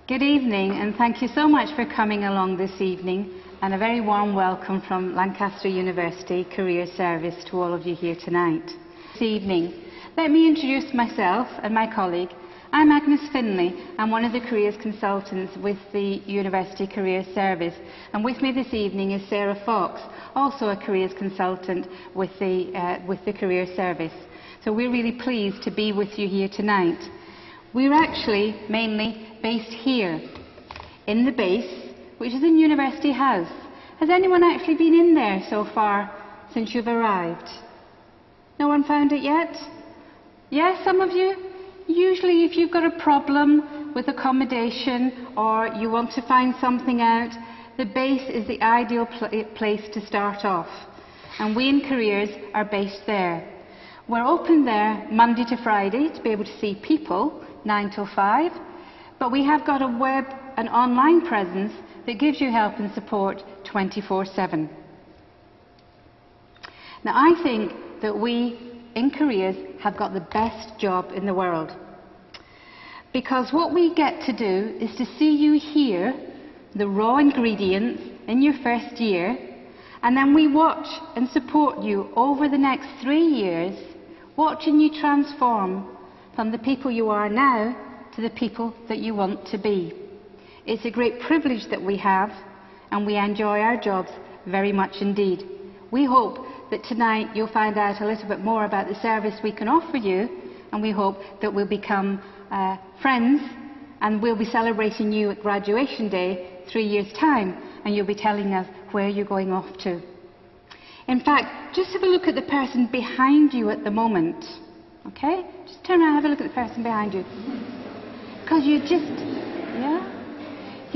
Good evening, and thank you so much for coming along this evening, and a very warm welcome from Lancaster University Careers Service to all of you here tonight. This evening, let me introduce myself and my colleague. I'm Agnes Finlay. I'm one of the careers consultants with the University Careers Service, and with me this evening is Sarah Fox, also a careers consultant with the Careers Service. So we're really pleased to be with you here tonight. We're actually mainly based here, in the base, which is in University House. Has anyone actually been in there so far since you've arrived? No one found it yet? Yes, some of you? Usually if you've got a problem with accommodation or you want to find something out, the base is the ideal place to start off. And we in Careers are based there. We're open there Monday to Friday to be able to see people, 9 till 5, but we have got a web and online presence that gives you help and support 24/7. Now, I think that we in Careers have got the best job in the world, because what we get to do is to see you here, the raw ingredients in your first year, and then we watch and support you over the next 3 years, watching you transform from the people you are now to the people that you want to be. It's a great privilege that we have, and we enjoy our jobs very much indeed. We hope that tonight you'll find out a little bit more about the service we can offer you, and we hope that we'll become friends, and we'll be celebrating you at graduation day 3 years' time, and you'll be telling us where you're going off to. In fact, just have a look at the person behind you at the moment. Okay? Just turn around and have a look at the person behind you. Because you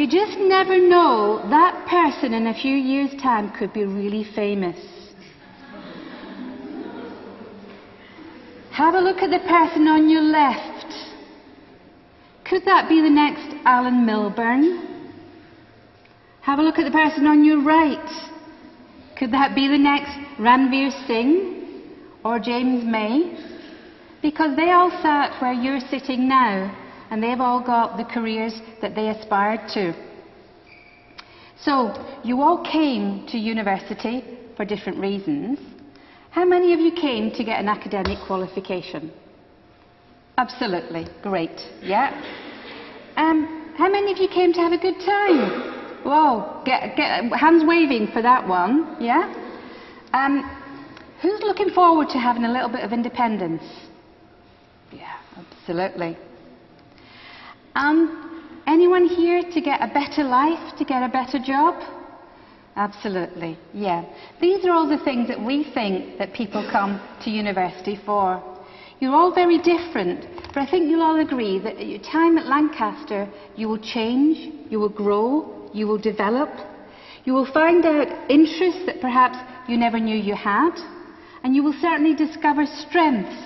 just never know, that person in a few years' time could be really famous. Have a look at the person on your left. Could that be the next Alan Milburn? Have a look at the person on your right. Could that be the next Ranveer Singh or James May? Because they all sat where you're sitting now, and they've all got the careers that they aspired to. So, you all came to university for different reasons. How many of you came to get an academic qualification? Absolutely, great, yeah. How many of you came to have a good time? Whoa, get hands waving for that one, yeah? Who's looking forward to having a little bit of independence? Yeah, absolutely. Anyone here to get a better life, to get a better job? Absolutely, yeah. These are all the things that we think that people come to university for. You're all very different, but I think you'll all agree that at your time at Lancaster, you will change, you will grow, you will develop, you will find out interests that perhaps you never knew you had, and you will certainly discover strengths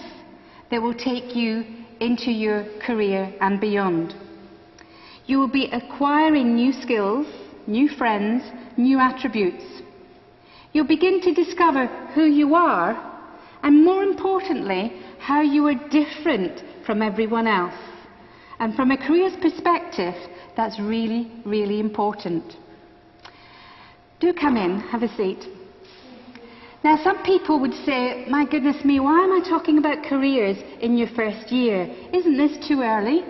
that will take you into your career and beyond. You will be acquiring new skills, new friends, new attributes. You'll begin to discover who you are, and more importantly, how you are different from everyone else. And from a careers perspective, that's really, really important. Do come in, have a seat. Now, some people would say, my goodness me, why am I talking about careers in your first year? Isn't this too early?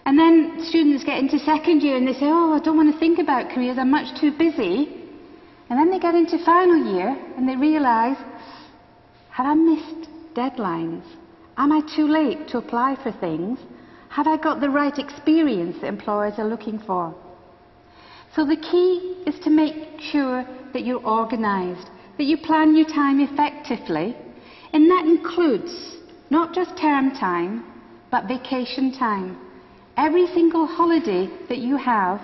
And then students get into second year and they say, oh, I don't want to think about careers, I'm much too busy. And then they get into final year and they realise, have I missed deadlines? Am I too late to apply for things? Have I got the right experience that employers are looking for? So the key is to make sure that you're organised, that you plan your time effectively, and that includes not just term time, but vacation time. Every single holiday that you have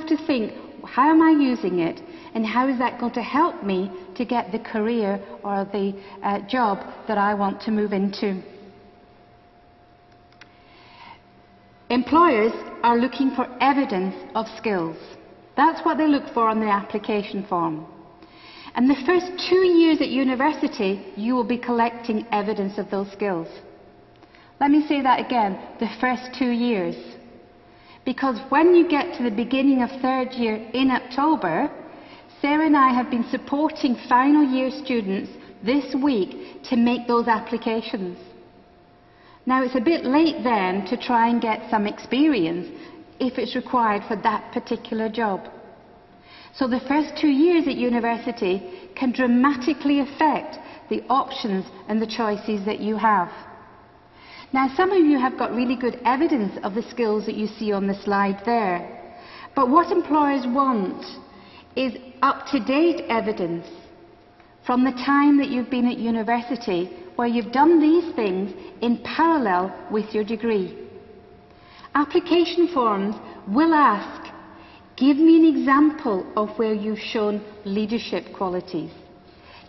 to think, how am I using it, and how is that going to help me to get the career or the job that I want to move into. Employers are looking for evidence of skills. That's what they look for on the application form. And the first 2 years at university, you will be collecting evidence of those skills. Let me say that again, the first 2 years. Because when you get to the beginning of third year in October, Sarah and I have been supporting final year students this week to make those applications. Now, it's a bit late then to try and get some experience if it's required for that particular job. So the first 2 years at university can dramatically affect the options and the choices that you have. Now, some of you have got really good evidence of the skills that you see on the slide there. But what employers want is up-to-date evidence from the time that you've been at university, where you've done these things in parallel with your degree. Application forms will ask, give me an example of where you've shown leadership qualities.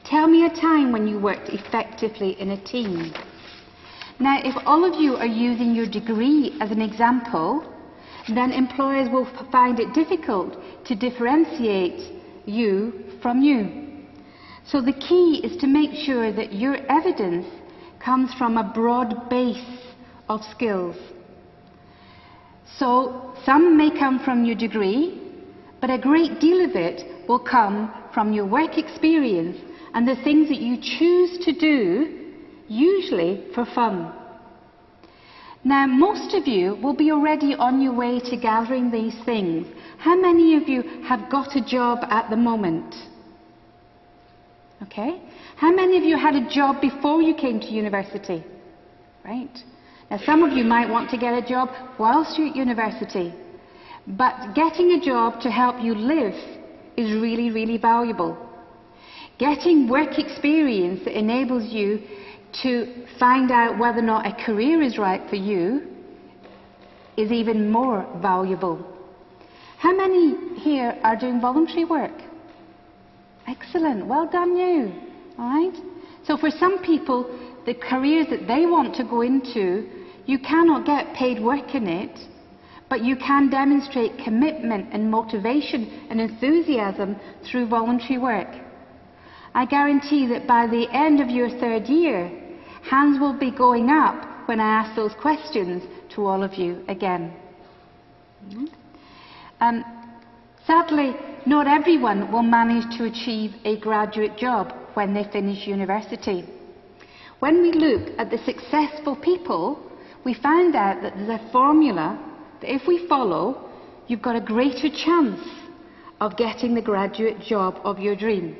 Tell me a time when you worked effectively in a team. Now, if all of you are using your degree as an example, then employers will find it difficult to differentiate you from you. So the key is to make sure that your evidence comes from a broad base of skills. So some may come from your degree, but a great deal of it will come from your work experience and the things that you choose to do, usually for fun. Now, most of you will be already on your way to gathering these things. How many of you have got a job at the moment? Okay. How many of you had a job before you came to university? Right. Now, some of you might want to get a job whilst you're at university, but getting a job to help you live is really, really valuable. Getting work experience that enables you to find out whether or not a career is right for you is even more valuable. How many here are doing voluntary work? Excellent, well done you. All right? So for some people, the careers that they want to go into, you cannot get paid work in it, but you can demonstrate commitment and motivation and enthusiasm through voluntary work. I guarantee that by the end of your third year, hands will be going up when I ask those questions to all of you again. Sadly, not everyone will manage to achieve a graduate job when they finish university. When we look at the successful people, we find out that there's a formula that if we follow, you've got a greater chance of getting the graduate job of your dream.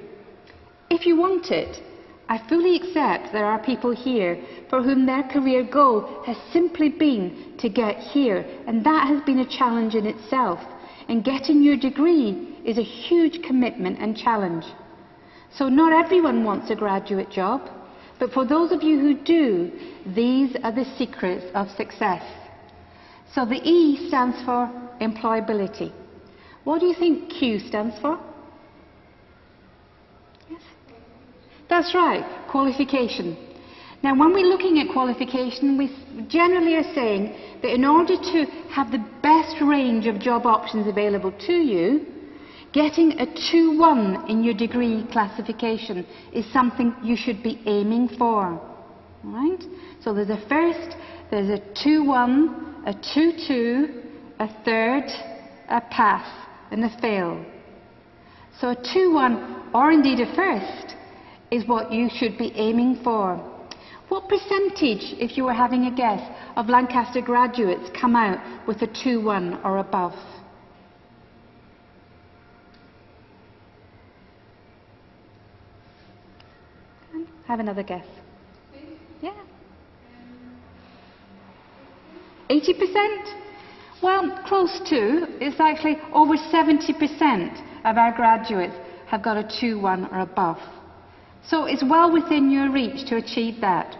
If you want it, I fully accept there are people here for whom their career goal has simply been to get here, and that has been a challenge in itself. And getting your degree is a huge commitment and challenge. So not everyone wants a graduate job, but for those of you who do, these are the secrets of success. So the E stands for employability. What do you think Q stands for? Yes? That's right, qualification. Now, when we're looking at qualification, we generally are saying that in order to have the best range of job options available to you, getting a 2-1 in your degree classification is something you should be aiming for. Right? So there's a first, there's a 2-1, a 2-2, a third, a pass, and a fail. So a 2-1, or indeed a first, is what you should be aiming for. What percentage, if you were having a guess, of Lancaster graduates come out with a 2-1 or above? Have another guess. Yeah. 80%? Well, close to. It's actually over 70% of our graduates have got a 2-1 or above. So it's well within your reach to achieve that.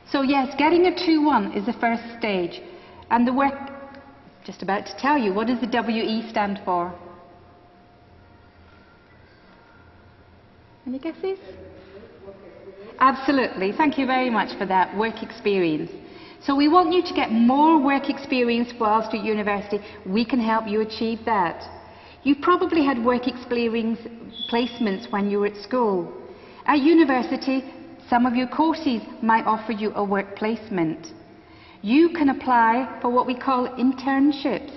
So yes, getting a 2-1 is the first stage. And the work, just about to tell you, what does the WE stand for? Any guesses? Absolutely. Thank you very much for that, work experience. So we want you to get more work experience whilst at university. We can help you achieve that. You probably had work experience placements when you were at school. At university, some of your courses might offer you a work placement. You can apply for what we call internships.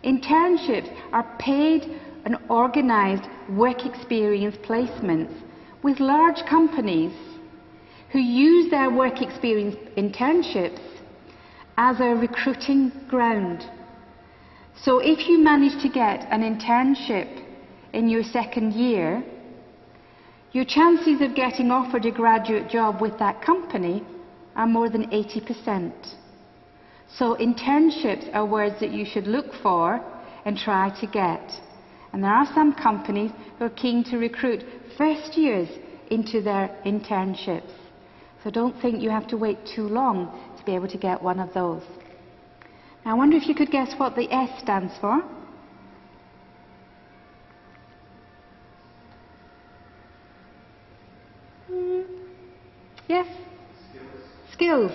Internships are paid and organised work experience placements with large companies who use their work experience internships as a recruiting ground. So if you manage to get an internship in your second year, your chances of getting offered a graduate job with that company are more than 80%. So internships are words that you should look for and try to get. And there are some companies who are keen to recruit first years into their internships. So don't think you have to wait too long to be able to get one of those. Now I wonder if you could guess what the S stands for. Yes? Skills.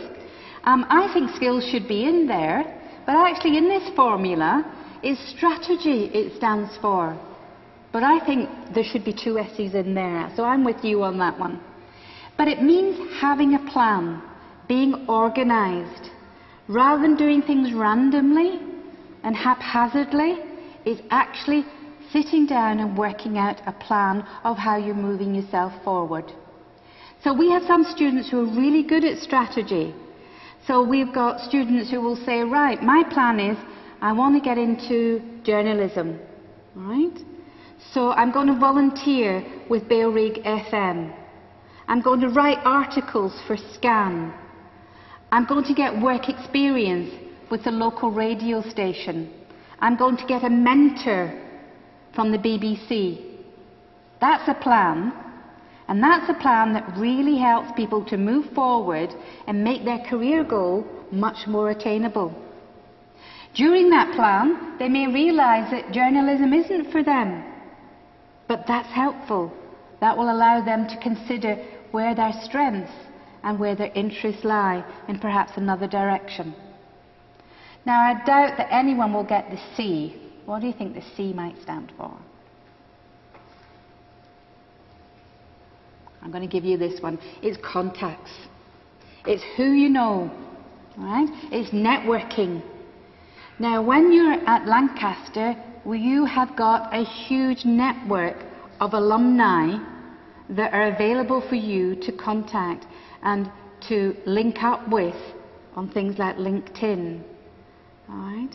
I think skills should be in there, but actually in this formula is strategy it stands for. But I think there should be two S's in there, so I'm with you on that one. But it means having a plan, being organised. Rather than doing things randomly and haphazardly, it's actually sitting down and working out a plan of how you're moving yourself forward. So we have some students who are really good at strategy. So we've got students who will say, right, my plan is I want to get into journalism, right? So I'm going to volunteer with Bailrig FM. I'm going to write articles for Scan. I'm going to get work experience with the local radio station. I'm going to get a mentor from the BBC. That's a plan. And that's a plan that really helps people to move forward and make their career goal much more attainable. During that plan, they may realise that journalism isn't for them. But that's helpful. That will allow them to consider where their strengths and where their interests lie in perhaps another direction. Now, I doubt that anyone will get the C. What do you think the C might stand for? I'm going to give you this one. It's contacts. It's who you know, right? It's networking. Now, when you're at Lancaster, you have got a huge network of alumni that are available for you to contact and to link up with on things like LinkedIn. All right?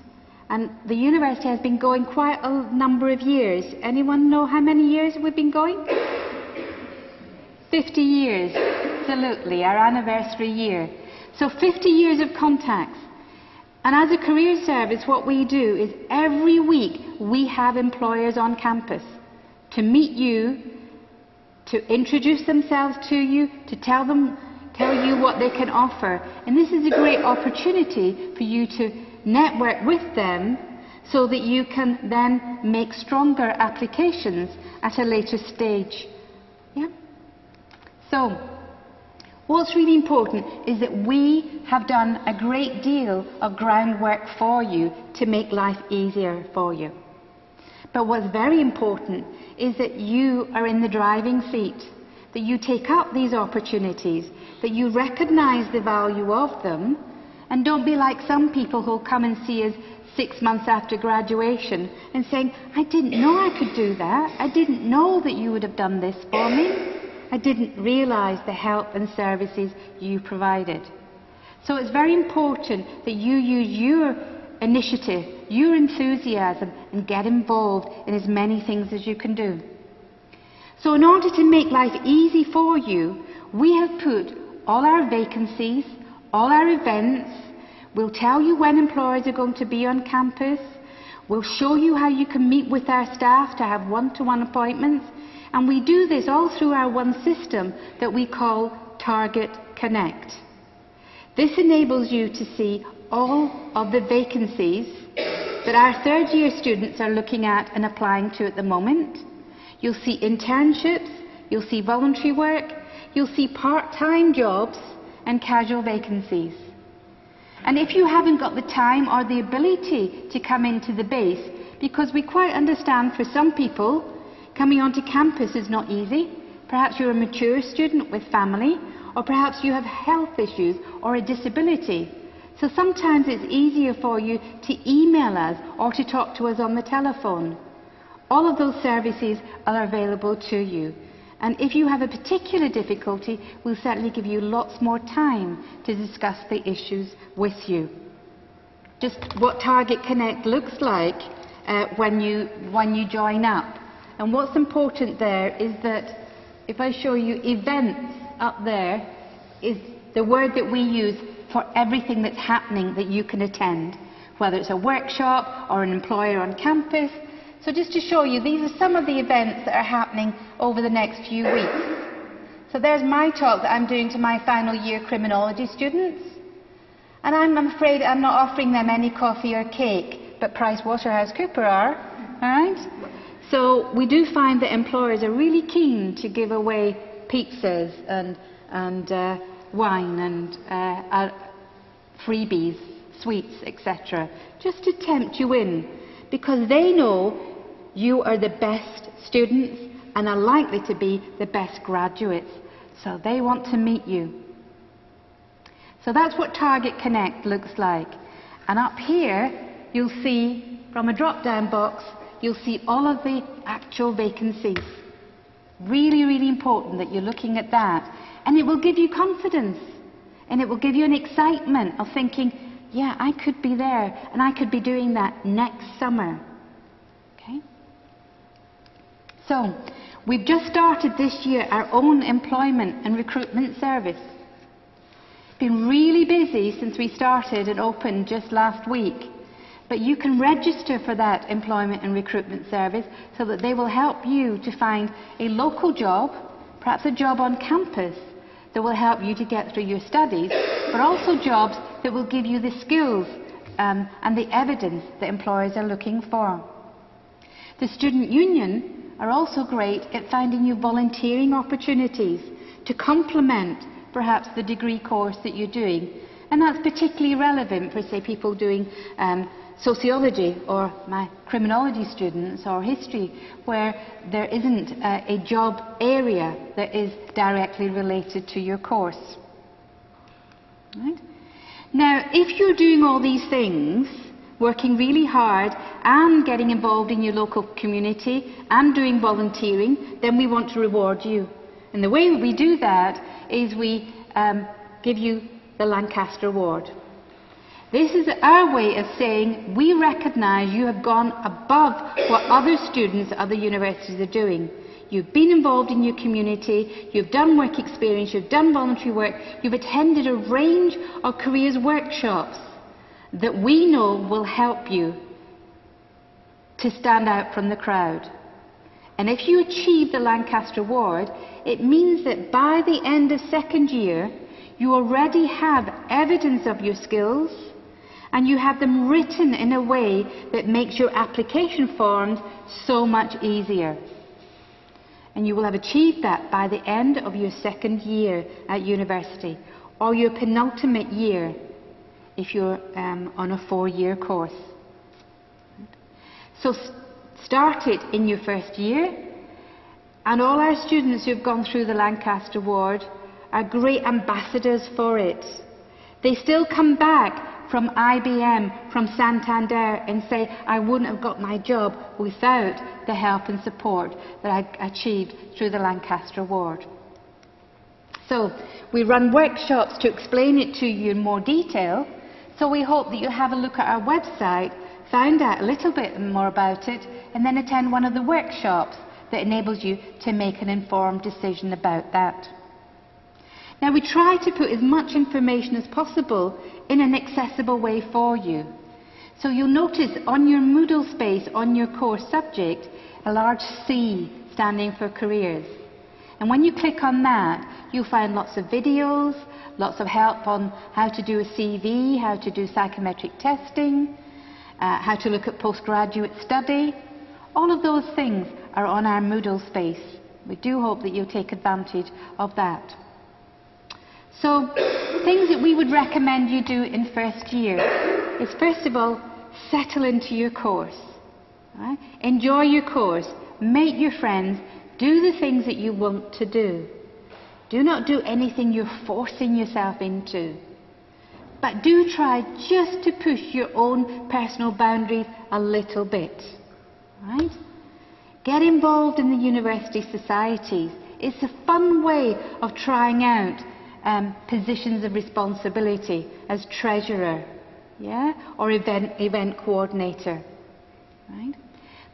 And the university has been going quite a number of years. Anyone know how many years we've been going? 50 years, absolutely, our anniversary year. So 50 years of contacts. And as a career service, what we do is every week we have employers on campus to meet you, to introduce themselves to you, to tell you what they can offer. And this is a great opportunity for you to network with them so that you can then make stronger applications at a later stage. Yeah? So, what's really important is that we have done a great deal of groundwork for you to make life easier for you. But what's very important is that you are in the driving seat, that you take up these opportunities, that you recognise the value of them, and don't be like some people who'll come and see us 6 months after graduation and saying, I didn't know I could do that. I didn't know that you would have done this for me. I didn't realise the help and services you provided. So it's very important that you use your initiative, your enthusiasm, and get involved in as many things as you can do. So in order to make life easy for you, we have put all our vacancies, all our events. We'll tell you when employers are going to be on campus. We'll show you how you can meet with our staff to have one-to-one appointments. And we do this all through our one system that we call Target Connect. This enables you to see all of the vacancies that our third-year students are looking at and applying to at the moment. You'll see internships, you'll see voluntary work, you'll see part-time jobs and casual vacancies. And if you haven't got the time or the ability to come into the base, because we quite understand for some people, coming onto campus is not easy. Perhaps you're a mature student with family, or perhaps you have health issues or a disability. So sometimes it's easier for you to email us or to talk to us on the telephone. All of those services are available to you. And if you have a particular difficulty, we'll certainly give you lots more time to discuss the issues with you. Just what Target Connect looks like when you join up. And what's important there is that if I show you events up there, is the word that we use for everything that's happening that you can attend, whether it's a workshop or an employer on campus. So just to show you, these are some of the events that are happening over the next few weeks. So there's my talk that I'm doing to my final year criminology students. And I'm afraid I'm not offering them any coffee or cake, but PricewaterhouseCoopers are. All right? So we do find that employers are really keen to give away pizzas and wine and freebies, sweets, etc., just to tempt you in, because they know you are the best students and are likely to be the best graduates. So they want to meet you. So that's what Target Connect looks like. And up here, you'll see, from a drop-down box, you'll see all of the actual vacancies. Really, really important that you're looking at that. And it will give you confidence. And it will give you an excitement of thinking, yeah, I could be there, and I could be doing that next summer. Okay? So, we've just started this year our own employment and recruitment service. It's been really busy since we started and opened just last week. But you can register for that employment and recruitment service so that they will help you to find a local job, perhaps a job on campus, that will help you to get through your studies, but also jobs that will give you the skills and the evidence that employers are looking for. The Student Union are also great at finding you volunteering opportunities to complement perhaps the degree course that you're doing. And that's particularly relevant for, say, people doing sociology, or my criminology students, or history, where there isn't a job area that is directly related to your course. Right? Now, if you're doing all these things, working really hard and getting involved in your local community and doing volunteering, then we want to reward you. And the way we do that is we give you the Lancaster Award. This is our way of saying we recognise you have gone above what other students at other universities are doing. You've been involved in your community, you've done work experience, you've done voluntary work, you've attended a range of careers workshops that we know will help you to stand out from the crowd. And if you achieve the Lancaster Award, it means that by the end of second year, you already have evidence of your skills, and you have them written in a way that makes your application forms so much easier. And you will have achieved that by the end of your second year at university, or your penultimate year if you're on a 4-year course. So start it in your first year, and all our students who have gone through the Lancaster Award are great ambassadors for it. They still come back from IBM, from Santander, and say, I wouldn't have got my job without the help and support that I achieved through the Lancaster Award. So we run workshops to explain it to you in more detail, so we hope that you have a look at our website, find out a little bit more about it, and then attend one of the workshops that enables you to make an informed decision about that. Now, we try to put as much information as possible in an accessible way for you. So you'll notice on your Moodle space, on your course subject, a large C standing for careers. And when you click on that, you'll find lots of videos, lots of help on how to do a CV, how to do psychometric testing, how to look at postgraduate study. All of those things are on our Moodle space. We do hope that you'll take advantage of that. So, things that we would recommend you do in first year is, first of all, settle into your course. Right? Enjoy your course, make your friends, do the things that you want to do. Do not do anything you're forcing yourself into. But do try just to push your own personal boundaries a little bit. Right? Get involved in the university societies. It's a fun way of trying out positions of responsibility as treasurer, yeah, or event coordinator. Right?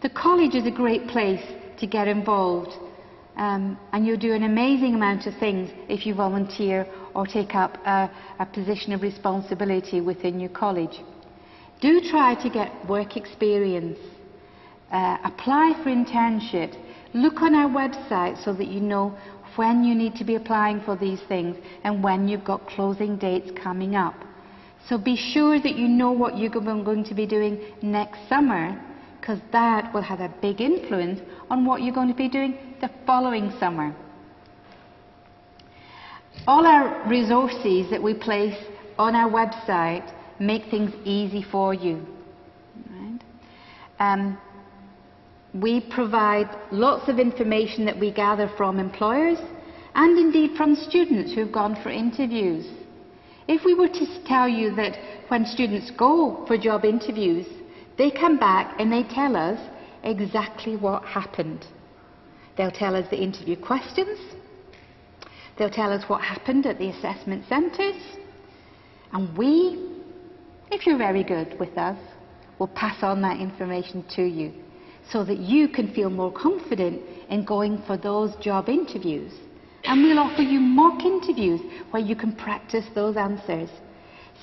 The college is a great place to get involved, and you'll do an amazing amount of things if you volunteer or take up a position of responsibility within your college. Do try to get work experience. Apply for internships. Look on our website so that you know when you need to be applying for these things and when you've got closing dates coming up. So be sure that you know what you're going to be doing next summer, because that will have a big influence on what you're going to be doing the following summer. All our resources that we place on our website make things easy for you. Right? We provide lots of information that we gather from employers and indeed from students who have gone for interviews. If we were to tell you that when students go for job interviews, they come back and they tell us exactly what happened. They'll tell us the interview questions, they'll tell us what happened at the assessment centres, and we, if you're very good with us, will pass on that information to you, so that you can feel more confident in going for those job interviews. And we'll offer you mock interviews where you can practice those answers.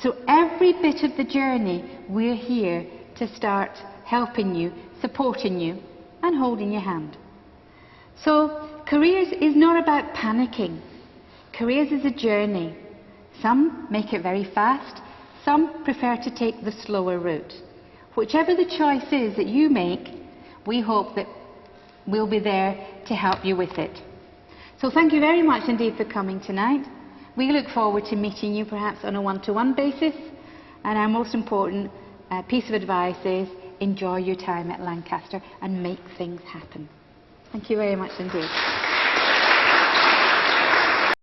So every bit of the journey, we're here to start helping you, supporting you, and holding your hand. So careers is not about panicking. Careers is a journey. Some make it very fast, some prefer to take the slower route. Whichever the choice is that you make, we hope that we'll be there to help you with it. So thank you very much indeed for coming tonight. We look forward to meeting you perhaps on a one-to-one basis. And our most important piece of advice is enjoy your time at Lancaster and make things happen. Thank you very much indeed.